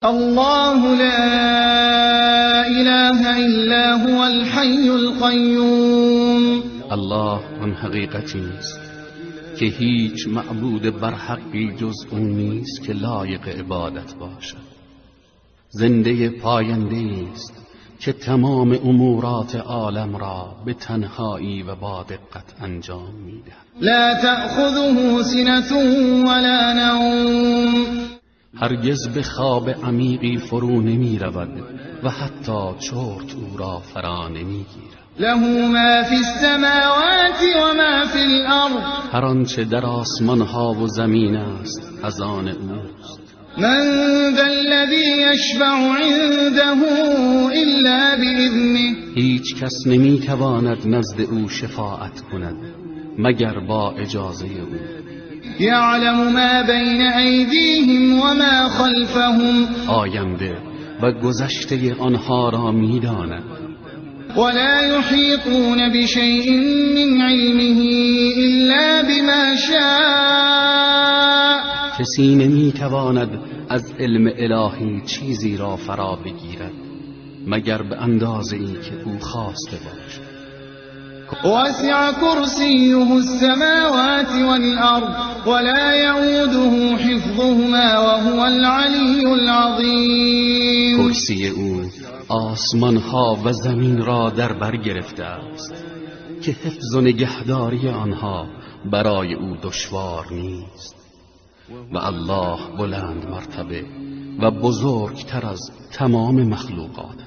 الله لا اله الا هو الحي القیوم. الله آن حقیقتی است که هیچ معبود برحقی جز او نیست که لایق عبادت باشد. زنده پاینده است که تمام امورات عالم را به تنهایی و با دقت انجام می‌دهد. لا تأخذه سنة ولا نوم. هرگز به خواب عمیقی فرو نمی رود و حتی چرت او را فرا نمی گیرد. له ما فی السماوات و ما فی الارض. هر آنچه در آسمان ها و زمین است از آن اوست. من ذا الذی یشفع عنده الا باذنه. هیچ کس نمی تواند نزد او شفاعت کند مگر با اجازه او. یعلم ما بین ایدیهم و ما خلفهم. آینده و گذشته آنها را می داند. ولا يحيطون بشيء من علمه الا بما شاء. کسی نمی تواند از علم الهی چیزی را فرا بگیرد مگر به اندازه‌ای که او خواسته باشد. وسع كرسيه السماوات والأرض ولا يؤوده حفظهما وهو العلي العظيم. کرسی او آسمان ها و زمین را در بر گرفته است که حفظ و نگهداری آنها برای او دشوار نیست و الله بلند مرتبه و بزرگتر از تمام مخلوقات